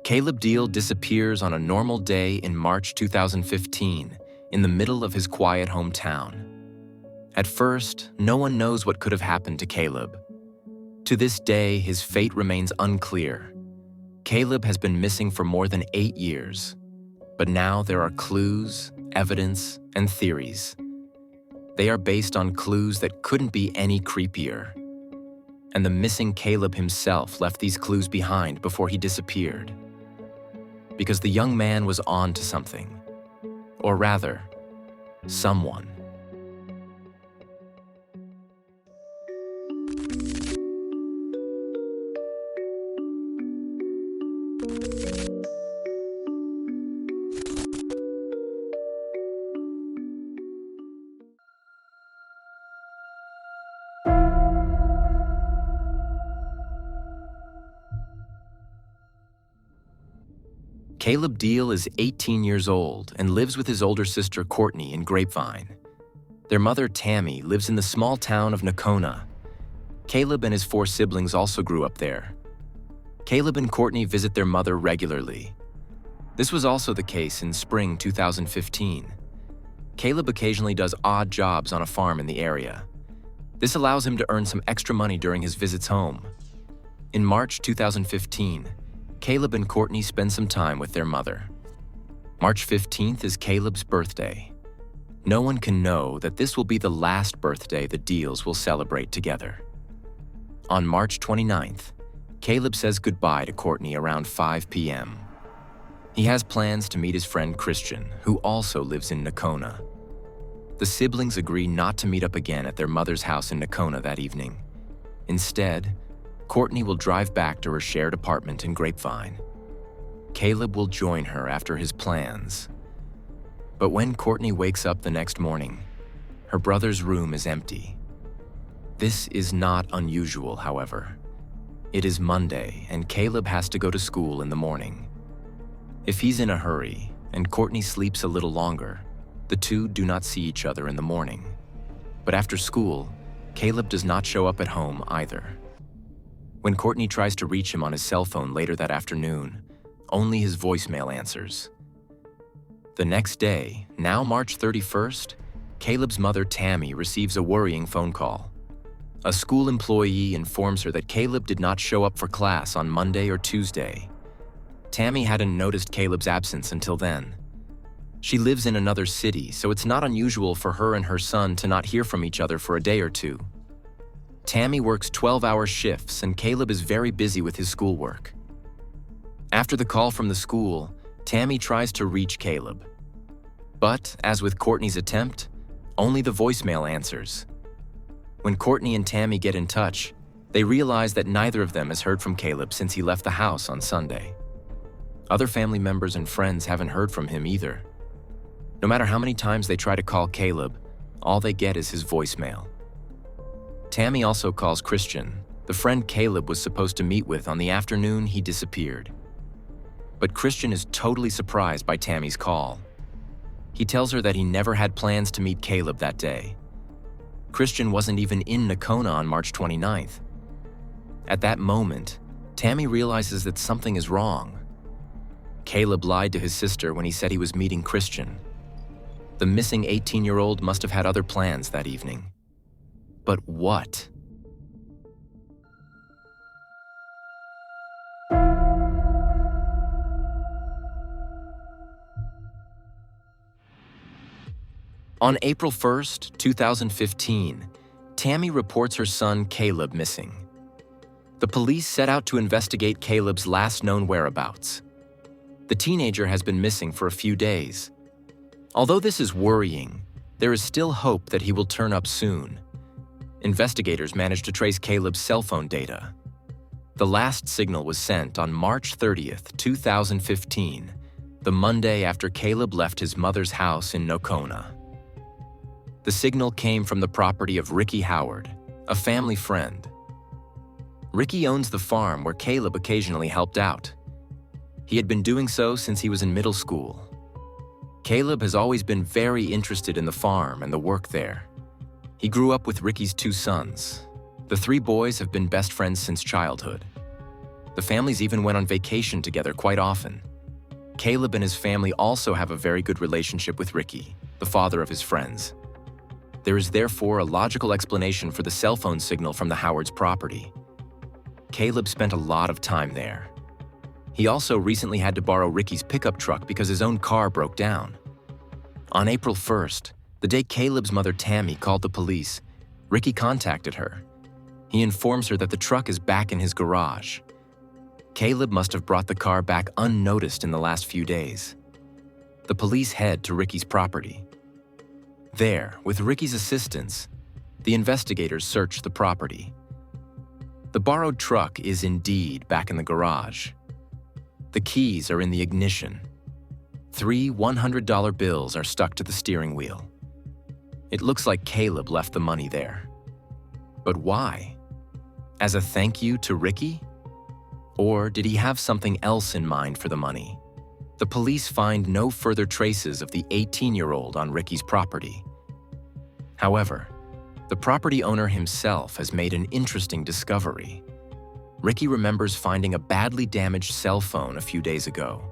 Caleb Diehl disappears on a normal day in March 2015 in the middle of his quiet hometown. At first, no one knows what could have happened to Caleb. To this day, his fate remains unclear. Caleb has been missing for more than 8 years, but now there are clues, evidence, and theories. They are based on clues that couldn't be any creepier. And the missing Caleb himself left these clues behind before he disappeared. Because the young man was on to something. Or rather, someone. Caleb Diehl is 18 years old and lives with his older sister Courtney in Grapevine. Their mother Tammy lives in the small town of Nocona. Caleb and his 4 siblings also grew up there. Caleb and Courtney visit their mother regularly. This was also the case in spring 2015. Caleb occasionally does odd jobs on a farm in the area. This allows him to earn some extra money during his visits home. In March 2015, Caleb and Courtney spend some time with their mother. March 15th is Caleb's birthday. No one can know that this will be the last birthday the Diehls will celebrate together. On March 29th, Caleb says goodbye to Courtney around 5 p.m. He has plans to meet his friend Christian, who also lives in Nocona. The siblings agree not to meet up again at their mother's house in Nocona that evening. Instead, Courtney will drive back to her shared apartment in Grapevine. Caleb will join her after his plans. But when Courtney wakes up the next morning, her brother's room is empty. This is not unusual, however. It is Monday, and Caleb has to go to school in the morning. If he's in a hurry, and Courtney sleeps a little longer, the two do not see each other in the morning. But after school, Caleb does not show up at home either. When Courtney tries to reach him on his cell phone later that afternoon, only his voicemail answers. The next day, now March 31st, Caleb's mother Tammy receives a worrying phone call. A school employee informs her that Caleb did not show up for class on Monday or Tuesday. Tammy hadn't noticed Caleb's absence until then. She lives in another city, so it's not unusual for her and her son to not hear from each other for a day or two. Tammy works 12-hour shifts, and Caleb is very busy with his schoolwork. After the call from the school, Tammy tries to reach Caleb. But, as with Courtney's attempt, only the voicemail answers. When Courtney and Tammy get in touch, they realize that neither of them has heard from Caleb since he left the house on Sunday. Other family members and friends haven't heard from him either. No matter how many times they try to call Caleb, all they get is his voicemail. Tammy also calls Christian, the friend Caleb was supposed to meet with on the afternoon he disappeared. But Christian is totally surprised by Tammy's call. He tells her that he never had plans to meet Caleb that day. Christian wasn't even in Nocona on March 29th. At that moment, Tammy realizes that something is wrong. Caleb lied to his sister when he said he was meeting Christian. The missing 18-year-old must have had other plans that evening. But what? On April 1st, 2015, Tammy reports her son Caleb missing. The police set out to investigate Caleb's last known whereabouts. The teenager has been missing for a few days. Although this is worrying, there is still hope that he will turn up soon. Investigators managed to trace Caleb's cell phone data. The last signal was sent on March 30th, 2015, the Monday after Caleb left his mother's house in Nocona. The signal came from the property of Ricky Howard, a family friend. Ricky owns the farm where Caleb occasionally helped out. He had been doing so since he was in middle school. Caleb has always been very interested in the farm and the work there. He grew up with Ricky's 2 sons. The 3 boys have been best friends since childhood. The families even went on vacation together quite often. Caleb and his family also have a very good relationship with Ricky, the father of his friends. There is therefore a logical explanation for the cell phone signal from the Howards' property. Caleb spent a lot of time there. He also recently had to borrow Ricky's pickup truck because his own car broke down. On April 1st, the day Caleb's mother Tammy called the police, Ricky contacted her. He informs her that the truck is back in his garage. Caleb must have brought the car back unnoticed in the last few days. The police head to Ricky's property. There, with Ricky's assistance, the investigators search the property. The borrowed truck is indeed back in the garage. The keys are in the ignition. 3 $100 bills are stuck to the steering wheel. It looks like Caleb left the money there. But why? As a thank you to Ricky? Or did he have something else in mind for the money? The police find no further traces of the 18-year-old on Ricky's property. However, the property owner himself has made an interesting discovery. Ricky remembers finding a badly damaged cell phone a few days ago.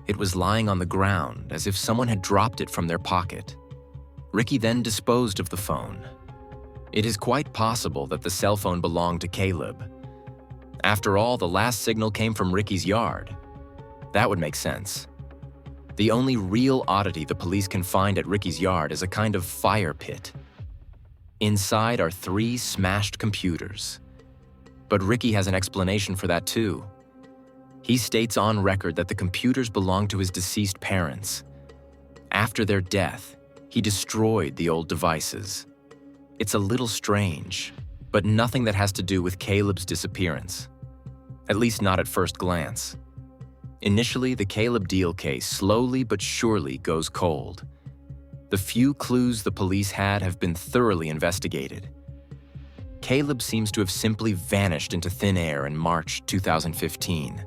It was lying on the ground as if someone had dropped it from their pocket. Ricky then disposed of the phone. It is quite possible that the cell phone belonged to Caleb. After all, the last signal came from Ricky's yard. That would make sense. The only real oddity the police can find at Ricky's yard is a kind of fire pit. Inside are 3 smashed computers. But Ricky has an explanation for that too. He states on record that the computers belong to his deceased parents. After their death, he destroyed the old devices. It's a little strange, but nothing that has to do with Caleb's disappearance. At least not at first glance. Initially, the Caleb Diehl case slowly but surely goes cold. The few clues the police had have been thoroughly investigated. Caleb seems to have simply vanished into thin air in March 2015.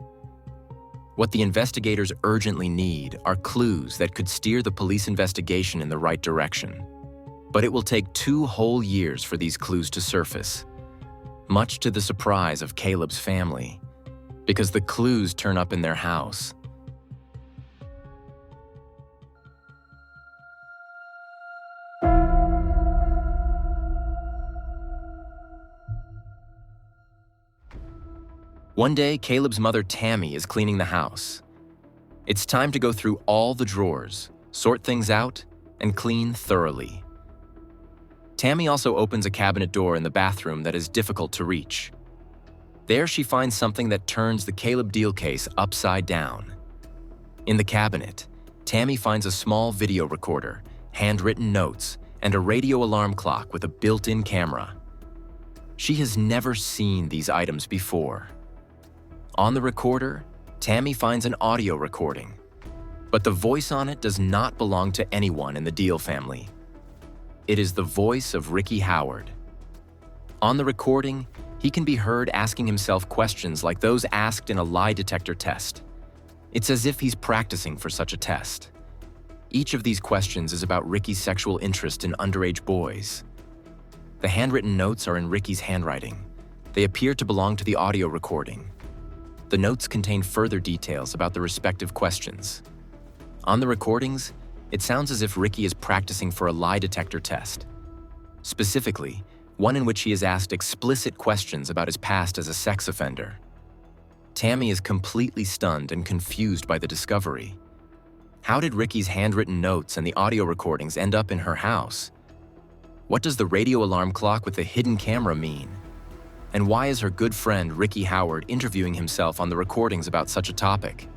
What the investigators urgently need are clues that could steer the police investigation in the right direction. But it will take 2 whole years for these clues to surface, much to the surprise of Caleb's family, because the clues turn up in their house. One day, Caleb's mother Tammy is cleaning the house. It's time to go through all the drawers, sort things out, and clean thoroughly. Tammy also opens a cabinet door in the bathroom that is difficult to reach. There she finds something that turns the Caleb Diehl case upside down. In the cabinet, Tammy finds a small video recorder, handwritten notes, and a radio alarm clock with a built-in camera. She has never seen these items before. On the recorder, Tammy finds an audio recording, but the voice on it does not belong to anyone in the Diehl family. It is the voice of Ricky Howard. On the recording, he can be heard asking himself questions like those asked in a lie detector test. It's as if he's practicing for such a test. Each of these questions is about Ricky's sexual interest in underage boys. The handwritten notes are in Ricky's handwriting. They appear to belong to the audio recording. The notes contain further details about the respective questions. On the recordings, it sounds as if Ricky is practicing for a lie detector test. Specifically, one in which he is asked explicit questions about his past as a sex offender. Tammy is completely stunned and confused by the discovery. How did Ricky's handwritten notes and the audio recordings end up in her house? What does the radio alarm clock with the hidden camera mean? And why is her good friend Ricky Howard interviewing himself on the recordings about such a topic?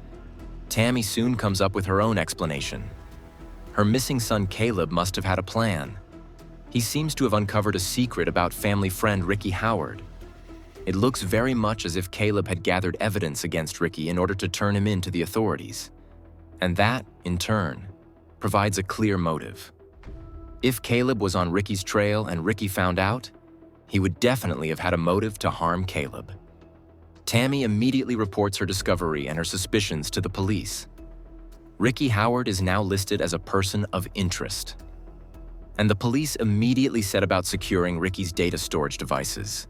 Tammy soon comes up with her own explanation. Her missing son Caleb must have had a plan. He seems to have uncovered a secret about family friend Ricky Howard. It looks very much as if Caleb had gathered evidence against Ricky in order to turn him in to the authorities. And that, in turn, provides a clear motive. If Caleb was on Ricky's trail and Ricky found out, he would definitely have had a motive to harm Caleb. Tammy immediately reports her discovery and her suspicions to the police. Ricky Howard is now listed as a person of interest. And the police immediately set about securing Ricky's data storage devices.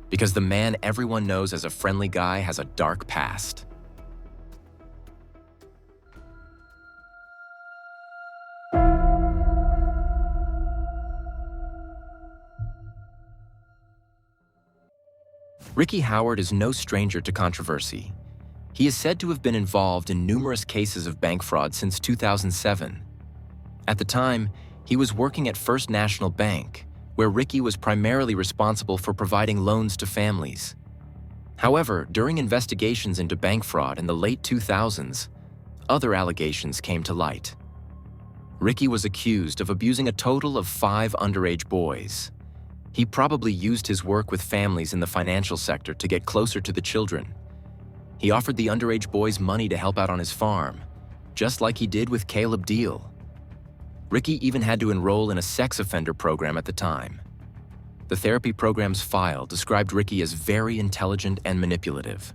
because the man everyone knows as a friendly guy has a dark past. Ricky Howard is no stranger to controversy. He is said to have been involved in numerous cases of bank fraud since 2007. At the time, he was working at First National Bank, where Ricky was primarily responsible for providing loans to families. However, during investigations into bank fraud in the late 2000s, other allegations came to light. Ricky was accused of abusing a total of 5 underage boys. He probably used his work with families in the financial sector to get closer to the children. He offered the underage boys money to help out on his farm, just like he did with Caleb Diehl. Ricky even had to enroll in a sex offender program at the time. The therapy program's file described Ricky as very intelligent and manipulative.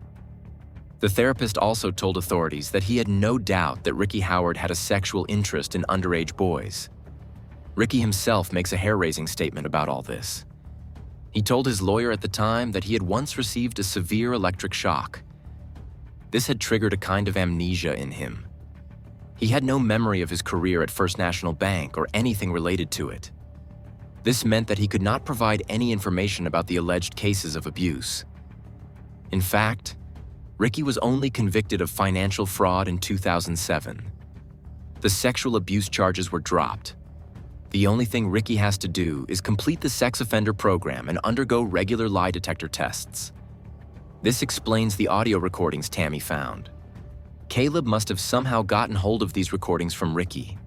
The therapist also told authorities that he had no doubt that Ricky Howard had a sexual interest in underage boys. Ricky himself makes a hair-raising statement about all this. He told his lawyer at the time that he had once received a severe electric shock. This had triggered a kind of amnesia in him. He had no memory of his career at First National Bank or anything related to it. This meant that he could not provide any information about the alleged cases of abuse. In fact, Ricky was only convicted of financial fraud in 2007. The sexual abuse charges were dropped. The only thing Ricky has to do is complete the sex offender program and undergo regular lie detector tests. This explains the audio recordings Tammy found. Caleb must have somehow gotten hold of these recordings from Ricky.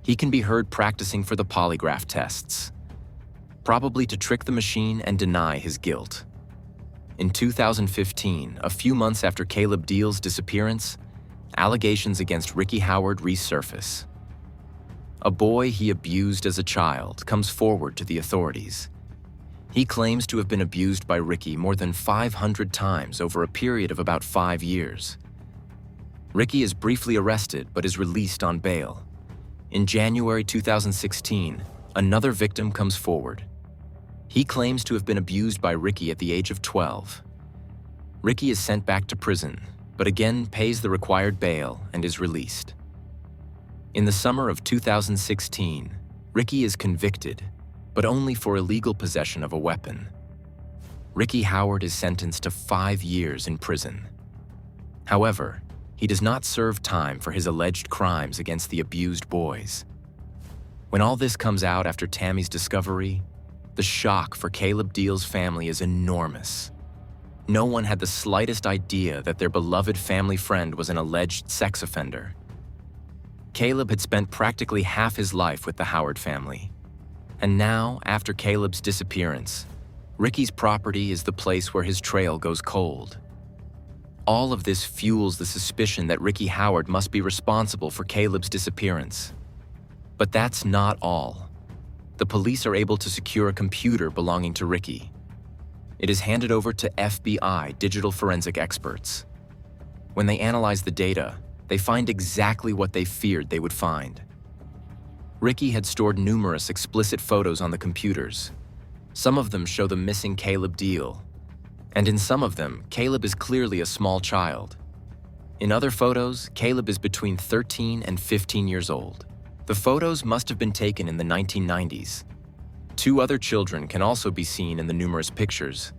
He can be heard practicing for the polygraph tests, probably to trick the machine and deny his guilt. In 2015, a few months after Caleb Diehl's disappearance, allegations against Ricky Howard resurface. A boy he abused as a child comes forward to the authorities. He claims to have been abused by Ricky more than 500 times over a period of about 5 years. Ricky is briefly arrested but is released on bail. In January 2016, another victim comes forward. He claims to have been abused by Ricky at the age of 12. Ricky is sent back to prison, but again pays the required bail and is released. In the summer of 2016, Ricky is convicted, but only for illegal possession of a weapon. Ricky Howard is sentenced to 5 years in prison. However, he does not serve time for his alleged crimes against the abused boys. When all this comes out after Tammy's discovery, the shock for Caleb Diehl's family is enormous. No one had the slightest idea that their beloved family friend was an alleged sex offender. Caleb had spent practically half his life with the Howard family. And now, after Caleb's disappearance, Ricky's property is the place where his trail goes cold. All of this fuels the suspicion that Ricky Howard must be responsible for Caleb's disappearance. But that's not all. The police are able to secure a computer belonging to Ricky. It is handed over to FBI digital forensic experts. When they analyze the data, they find exactly what they feared they would find. Ricky had stored numerous explicit photos on the computers. Some of them show the missing Caleb Diehl, and in some of them, Caleb is clearly a small child. In other photos, Caleb is between 13 and 15 years old. The photos must have been taken in the 1990s. 2 other children can also be seen in the numerous pictures.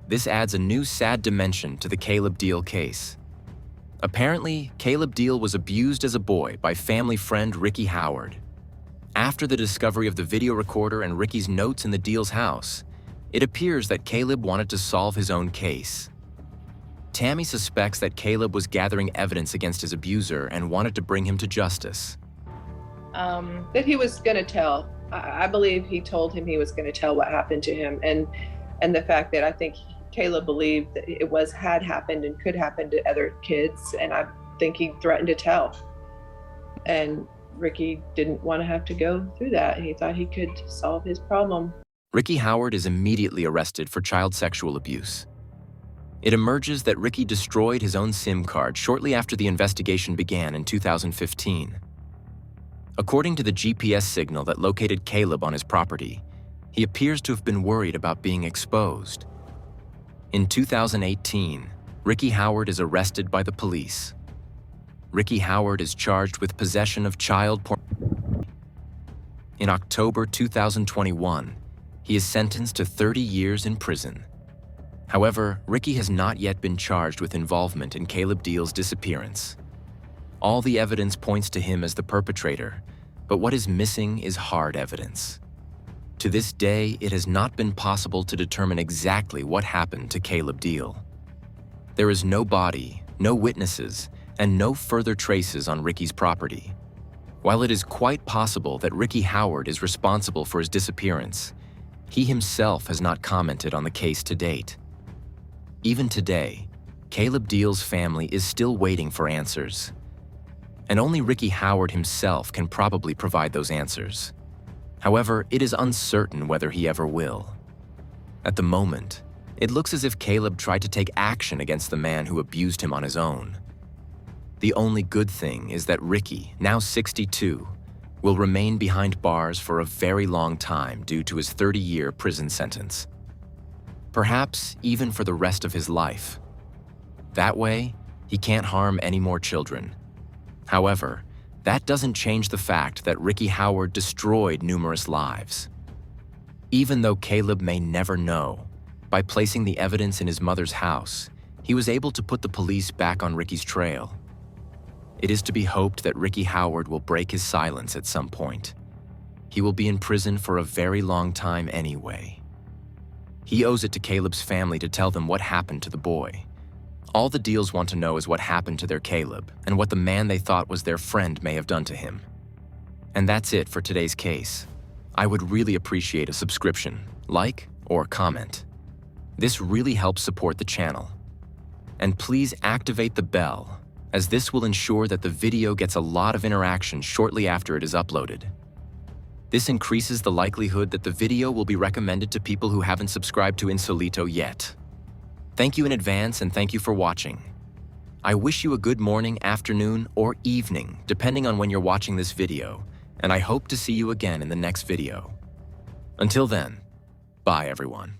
This adds a new sad dimension to the Caleb Diehl case. Apparently, Caleb Diehl was abused as a boy by family friend Ricky Howard. After the discovery of the video recorder and Ricky's notes in the Diehl's house, it appears that Caleb wanted to solve his own case. Tammy suspects that Caleb was gathering evidence against his abuser and wanted to bring him to justice. That he was going to tell. I believe he told him he was going to tell what happened to him, and the fact that I think Caleb believed that it had happened and could happen to other kids, and I think he threatened to tell. And Ricky didn't want to have to go through that. He thought he could solve his problem. Ricky Howard is immediately arrested for child sexual abuse. It emerges that Ricky destroyed his own SIM card shortly after the investigation began in 2015. According to the GPS signal that located Caleb on his property, he appears to have been worried about being exposed. In 2018, Ricky Howard is arrested by the police. Ricky Howard is charged with possession of child porn. In October 2021, he is sentenced to 30 years in prison. However, Ricky has not yet been charged with involvement in Caleb Diehl's disappearance. All the evidence points to him as the perpetrator, but what is missing is hard evidence. To this day, it has not been possible to determine exactly what happened to Caleb Diehl. There is no body, no witnesses, and no further traces on Ricky's property. While it is quite possible that Ricky Howard is responsible for his disappearance, he himself has not commented on the case to date. Even today, Caleb Diehl's family is still waiting for answers. And only Ricky Howard himself can probably provide those answers. However, it is uncertain whether he ever will. At the moment, it looks as if Caleb tried to take action against the man who abused him on his own. The only good thing is that Ricky, now 62, will remain behind bars for a very long time due to his 30-year prison sentence. Perhaps even for the rest of his life. That way, he can't harm any more children. However, that doesn't change the fact that Ricky Howard destroyed numerous lives. Even though Caleb may never know, by placing the evidence in his mother's house, he was able to put the police back on Ricky's trail. It is to be hoped that Ricky Howard will break his silence at some point. He will be in prison for a very long time anyway. He owes it to Caleb's family to tell them what happened to the boy. All the Diehls want to know is what happened to their Caleb and what the man they thought was their friend may have done to him. And that's it for today's case. I would really appreciate a subscription, like, or comment. This really helps support the channel. And please activate the bell, as this will ensure that the video gets a lot of interaction shortly after it is uploaded. This increases the likelihood that the video will be recommended to people who haven't subscribed to Insolito yet. Thank you in advance and thank you for watching. I wish you a good morning, afternoon, or evening, depending on when you're watching this video, and I hope to see you again in the next video. Until then, bye everyone.